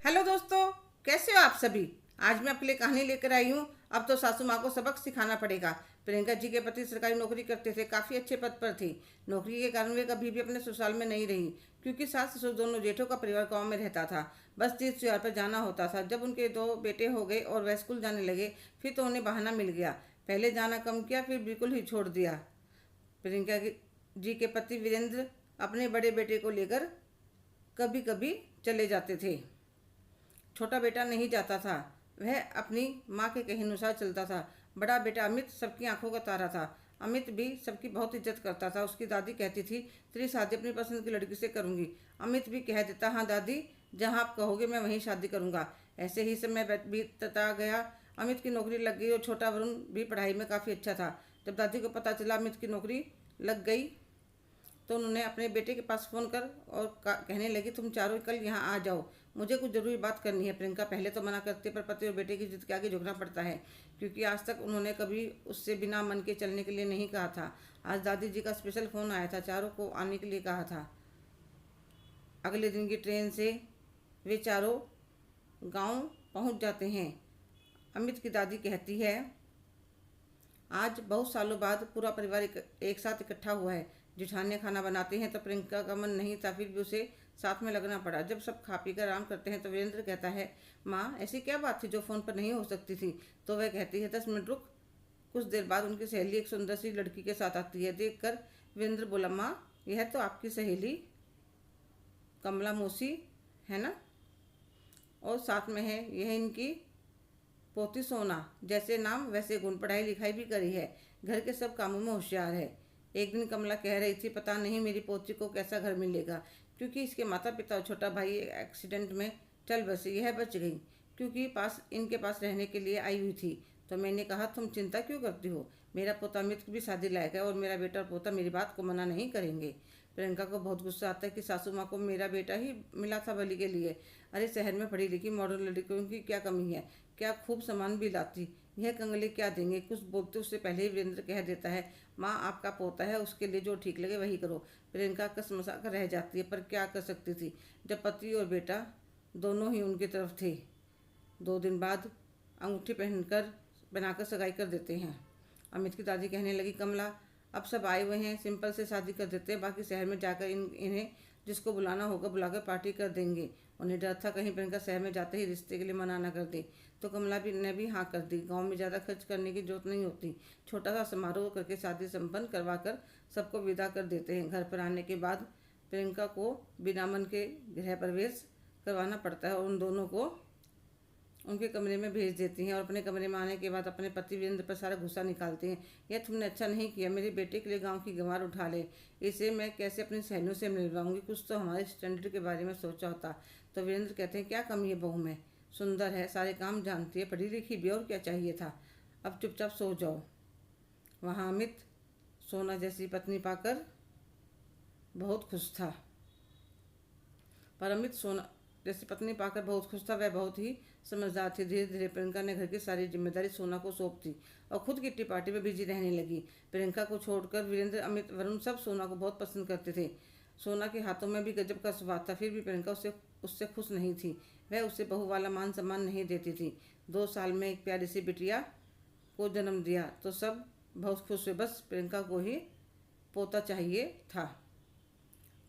Hello दोस्तों, कैसे हो आप सभी। आज मैं आपके लिए कहानी लेकर आई हूँ। अब तो सासू माँ को सबक सिखाना पड़ेगा। प्रियंका जी के पति सरकारी नौकरी करते थे, काफ़ी अच्छे पद पर थी। नौकरी के कारण वे कभी भी अपने ससुराल में नहीं रही, क्योंकि सास ससुर दोनों जेठों का परिवार गाँव में रहता था। बस तीज त्योहार पर जाना होता था। जब उनके दो बेटे हो गए और वह स्कूल जाने लगे, फिर तो उन्हें बहाना मिल गया। पहले जाना कम किया, फिर बिल्कुल ही छोड़ दिया। जी के पति वीरेंद्र अपने बड़े बेटे को लेकर कभी कभी चले जाते थे। छोटा बेटा नहीं जाता था, वह अपनी माँ के कहे अनुसार चलता था। बड़ा बेटा अमित सबकी आंखों का तारा था। अमित भी सबकी बहुत इज्जत करता था। उसकी दादी कहती थी, तेरी शादी अपनी पसंद की लड़की से करूंगी। अमित भी कह देता, हाँ दादी, जहाँ आप कहोगे मैं वहीं शादी करूंगा। ऐसे ही समय बीतता गया। अमित की नौकरी लग गई और छोटा वरुण भी पढ़ाई में काफ़ी अच्छा था। जब दादी को पता चला अमित की नौकरी लग गई, तो उन्होंने अपने बेटे के पास फ़ोन कर और कहने लगी, तुम चारों कल यहाँ आ जाओ, मुझे कुछ ज़रूरी बात करनी है। प्रियंका पहले तो मना करती, पर पति और बेटे की जिद के आगे झुकना पड़ता है, क्योंकि आज तक उन्होंने कभी उससे बिना मन के चलने के लिए नहीं कहा था। आज दादी जी का स्पेशल फ़ोन आया था, चारों को आने के लिए कहा था। अगले दिन की ट्रेन से वे चारों गांव पहुंच जाते हैं। अमित की दादी कहती है, आज बहुत सालों बाद पूरा परिवार एक साथ इकट्ठा हुआ है। जिठानियाँ खाना बनाती हैं तो प्रियंका का मन नहीं था, फिर भी उसे साथ में लगना पड़ा। जब सब खा पी कर आराम करते हैं तो वीरेंद्र कहता है, माँ ऐसी क्या बात थी जो फ़ोन पर नहीं हो सकती थी। तो वह कहती है, 10 मिनट रुक। कुछ देर बाद उनकी सहेली एक सुंदर सी लड़की के साथ आती है। देख कर वीरेंद्र बोला, माँ यह तो आपकी सहेली कमला मौसी है ना, और साथ में है यह इनकी पोती सोना। जैसे नाम वैसे गुण, पढ़ाई लिखाई भी करी है, घर के सब कामों में होशियार है। एक दिन कमला कह रही थी, पता नहीं मेरी पोती को कैसा घर मिलेगा, क्योंकि इसके माता पिता और छोटा भाई एक्सीडेंट में चल बसे, यह बच गई, क्योंकि इनके पास रहने के लिए आई हुई थी। तो मैंने कहा, तुम चिंता क्यों करती हो, मेरा पोता अमित की भी शादी लायक है और मेरा बेटा और पोता मेरी बात को मना नहीं करेंगे। प्रियंका को बहुत गुस्सा आता है कि सासू माँ को मेरा बेटा ही मिला था बलि के लिए। अरे शहर में पढ़ी लिखी मॉडर्न लड़कियों की क्या कमी है, क्या खूब सामान भी लाती, यह कंगले क्या देंगे। कुछ बोलते उससे पहले ही वीरेंद्र कह देता है, माँ आपका पोता है, उसके लिए जो ठीक लगे वही करो। प्रियंका कसमसा कर रह जाती है, पर क्या कर सकती थी जब पति और बेटा दोनों ही उनकी तरफ थे। 2 दिन बाद अंगूठी बनाकर सगाई कर देते हैं। अमित की दादी कहने लगी, कमला अब सब आए हुए हैं, सिंपल से शादी कर देते हैं, बाकी शहर में जाकर इन्हें जिसको बुलाना होगा बुलाकर पार्टी कर देंगे। उन्हें डर था कहीं प्रियंका शहर में जाते ही रिश्ते के लिए मना न कर दे। तो कमला भी ने भी हाँ कर दी। गांव में ज़्यादा खर्च करने की जरूरत नहीं होती, छोटा सा समारोह करके शादी संपन्न करवा कर सबको विदा कर देते हैं। घर पर आने के बाद प्रियंका को बिना मन के गृह प्रवेश करवाना पड़ता है और उन दोनों को उनके कमरे में भेज देती हैं, और अपने कमरे में आने के बाद अपने पति वीरेंद्र पर सारा गुस्सा निकालती हैं। यह तुमने अच्छा नहीं किया, मेरे बेटे के लिए गांव की गंवार उठा ले, इसे मैं कैसे अपनी सहेलियों से मिलवाऊंगी, कुछ तो हमारे स्टैंडर्ड के बारे में सोचा होता। तो वीरेंद्र कहते हैं, क्या कमी है बहू में, सुंदर है, सारे काम जानती है, पढ़ी लिखी भी, और क्या चाहिए था, अब चुपचाप सो जाओ। वहाँ अमित सोना जैसी पत्नी पाकर बहुत खुश था। पर अमित सोना जैसी पत्नी पाकर बहुत खुश था, वह बहुत ही समझदार थी। धीरे धीरे प्रियंका ने घर की सारी जिम्मेदारी सोना को सौंप दी और खुद किट्टी पार्टी में बिजी रहने लगी। प्रियंका को छोड़कर वीरेंद्र, अमित, वरुण सब सोना को बहुत पसंद करते थे। सोना के हाथों में भी गजब का स्वाद था, फिर भी प्रियंका उससे खुश नहीं थी। वह उसे बहू वाला मान सम्मान नहीं देती थी। 2 साल में एक प्यारी सी बिटिया को जन्म दिया तो सब बहुत खुश हुए, बस प्रियंका को ही पोता चाहिए था।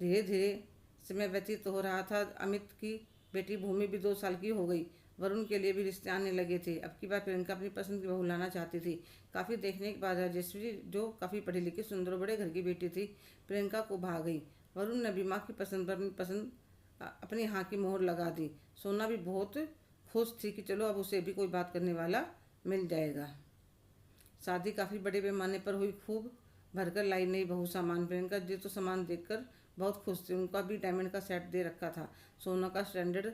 धीरे धीरे समय व्यतीत हो रहा था। अमित की बेटी भूमि भी 2 साल की हो गई। वरुण के लिए भी रिश्ते आने लगे थे। अब की बार प्रियंका अपनी पसंद की बहू लाना चाहती थी। काफ़ी देखने के बाद राजेश्वरी, जो काफ़ी पढ़ी लिखी सुंदर और बड़े घर की बेटी थी, प्रियंका को भा गई। वरुण ने भी माँ की पसंद पर अपनी हाँ की मोहर लगा दी। सोना भी बहुत खुश थी कि चलो अब उसे भी कोई बात करने वाला मिल जाएगा। शादी काफ़ी बड़े पैमाने पर हुई, खूब भरकर लाई नई बहू सामान। प्रियंका जी तो सामान देखकर बहुत खुश थी, उनका भी डायमंड का सेट दे रखा था, सोना का स्टैंडर्ड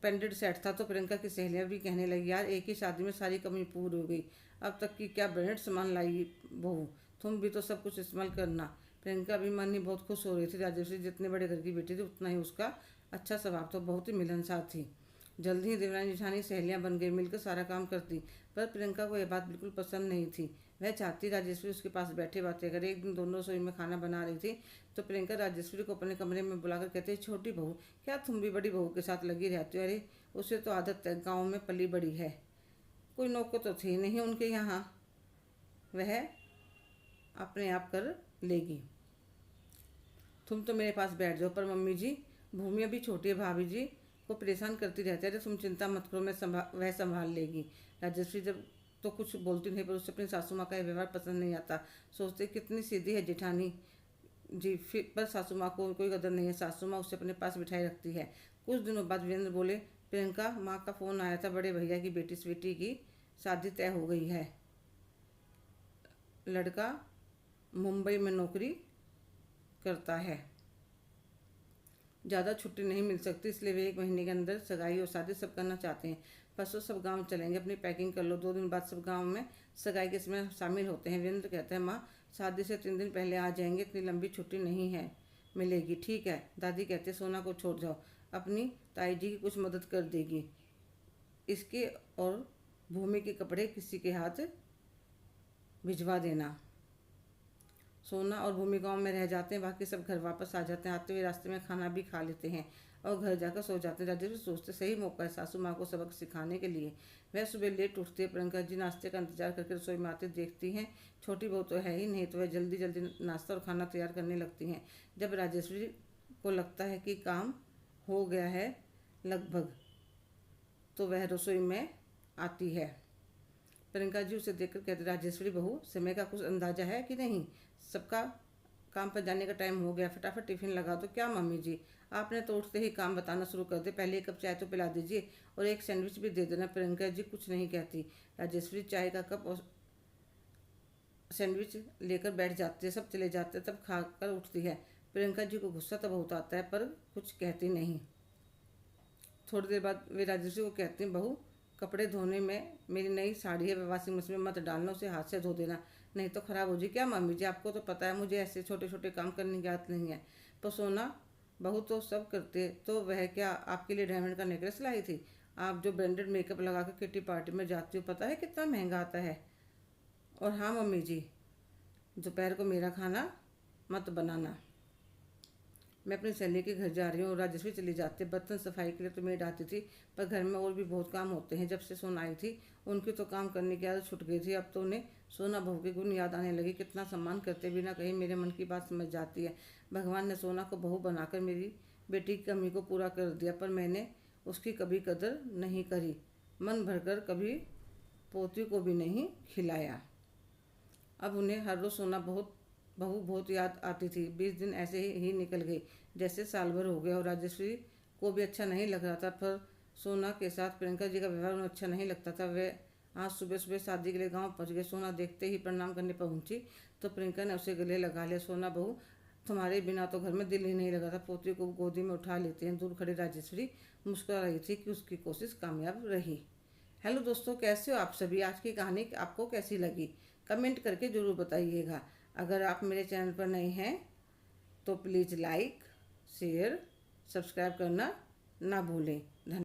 पेंडेंट सेट था। तो प्रियंका की सहेलियाँ भी कहने लगी, यार एक ही शादी में सारी कमी पूरी हो गई, अब तक की क्या ब्रांडेड सामान लाई बहू, तुम भी तो सब कुछ इस्तेमाल करना। प्रियंका भी मन ही बहुत खुश हो रही थी। राजेश्वरी जितने बड़े घर की बेटी थी उतना ही उसका अच्छा स्वभाव था, बहुत ही मिलनसार थी। जल्दी ही देवरानी जेठानी सहेलियां बन गई, मिलकर सारा काम करती। पर प्रियंका को यह बात बिल्कुल पसंद नहीं थी। वह चाहती राजेश्वरी उसके पास बैठे बातें करे। एक दिन दोनों रसोई में खाना बना रही थी तो प्रियंका राजेश्वरी को अपने कमरे में बुलाकर कहते, छोटी बहू, क्या तुम भी बड़ी बहू के साथ लगी रहती हो? अरे उसे तो आदत है, गाँव में पली बड़ी है, कोई नौकर तो थी नहीं उनके यहाँ, वह अपने आप कर लेगी। तुम तो मेरे पास बैठ जाओ। पर मम्मी जी, भूमि अभी छोटी है, भाभी जी को परेशान करती रहती है। अरे तुम चिंता मत करो, वह संभाल लेगी। राजश्री जब तो कुछ बोलती नहीं, पर उससे अपनी सासू माँ का व्यवहार पसंद नहीं आता। सोचते कितनी सीधी है जेठानी जी, फिर पर सासू माँ को कोई कदर नहीं है। सासू माँ उसे अपने पास बिठाई रखती है। कुछ दिनों बाद वीरेंद्र बोले, प्रियंका, माँ का फ़ोन आया था, बड़े भैया की बेटी स्वीटी की शादी तय हो गई है। लड़का मुंबई में नौकरी करता है, ज़्यादा छुट्टी नहीं मिल सकती, इसलिए वे 1 महीने के अंदर सगाई और शादी सब करना चाहते हैं। परसों सब गांव चलेंगे, अपनी पैकिंग कर लो। 2 दिन बाद सब गांव में सगाई के समय शामिल होते हैं। वीरेंद्र कहता है, माँ शादी से 3 दिन पहले आ जाएंगे, इतनी लंबी छुट्टी नहीं है मिलेगी। ठीक है। दादी कहते, सोना को छोड़ जाओ, अपनी ताई जी की कुछ मदद कर देगी। इसके और भूमि के कपड़े किसी के हाथ भिजवा देना। सोना और भूमि गांव में रह जाते हैं, बाकी सब घर वापस आ जाते हैं। आते हुए रास्ते में खाना भी खा लेते हैं और घर जाकर सो जाते हैं। राजेश्वरी सोचते, सही मौका है सासू माँ को सबक सिखाने के लिए। वह सुबह लेट उठती है। प्रियंका जी नाश्ते का इंतजार करके रसोई में आते देखती हैं छोटी बहू तो है ही नहीं, तो वह जल्दी जल्दी नाश्ता और खाना तैयार करने लगती हैं। जब राजेश्वरी को लगता है कि काम हो गया है लगभग, तो वह रसोई में आती है। प्रियंका जी उसे देखकर कहती, राजेश्वरी बहू, समय का कुछ अंदाजा है कि नहीं? सबका काम पर जाने का टाइम हो गया, फटाफट टिफिन लगा दो। क्या मम्मी जी, आपने तो उठते ही काम बताना शुरू कर दे। पहले 1 कप चाय तो पिला दीजिए और एक सैंडविच भी दे देना। प्रियंका जी कुछ नहीं कहती। राजेश्वरी चाय का कप और सैंडविच लेकर बैठ जाती है। सब चले जाते हैं, तब खाकर उठती है। प्रियंका जी को गुस्सा तो बहुत आता है, पर कुछ कहती नहीं। थोड़ी देर बाद वे राजेश्वरी को कहती हैं, बहू, कपड़े धोने में मेरी नई साड़ी है, वॉशिंग मशीन में मत डालना, उसे हाथ से धो देना, नहीं तो ख़राब हो जाए। क्या मम्मी जी, आपको तो पता है मुझे ऐसे छोटे छोटे काम करने की आदत नहीं है। पर सोना बहू तो सब करते, तो वह क्या आपके लिए डायमंड का नेकलेस लाई थी? आप जो ब्रांडेड मेकअप लगा कर किटी पार्टी में जाती हो, पता है कितना महंगा आता है। और हाँ मम्मी जी, दोपहर को मेरा खाना मत बनाना, मैं अपनी सहेली के घर जा रही हूँ। राजस्वी चली जाती है। बर्तन सफाई के लिए तो मेड आती थी, पर घर में और भी बहुत काम होते हैं। जब से सोना आई थी उनकी तो काम करने की आदत छूट गई थी। अब तो उन्हें सोना बहू के गुण याद आने लगे। कितना सम्मान करते बिना कहीं मेरे मन की बात समझ जाती है। भगवान ने सोना को बहू बनाकर मेरी बेटी की कमी को पूरा कर दिया, पर मैंने उसकी कभी कदर नहीं करी। मन भरकर कभी पोती को भी नहीं खिलाया। अब उन्हें हर रोज़ सोना बहू बहुत याद आती थी। 20 दिन ऐसे ही निकल गए जैसे साल भर हो गया, और राजेश्वरी को भी अच्छा नहीं लग रहा था। पर सोना के साथ प्रियंका जी का व्यवहार उन्हें अच्छा नहीं लगता था। वे आज सुबह सुबह शादी के लिए गांव पहुंच गए। सोना देखते ही प्रणाम करने पहुंची तो प्रियंका ने उसे गले लगा लिया। सोना बहू, तुम्हारे बिना तो घर में दिल ही नहीं लगा था। पोती को गोदी में उठा लेते हैं। दूर खड़ी राजेश्वरी मुस्कुरा रही थी कि उसकी कोशिश कामयाब रही। हेलो दोस्तों, कैसे हो आप सभी? आज की कहानी आपको कैसी लगी कमेंट करके ज़रूर बताइएगा। अगर आप मेरे चैनल पर नए हैं तो प्लीज़ लाइक, शेयर, सब्सक्राइब करना ना भूलें।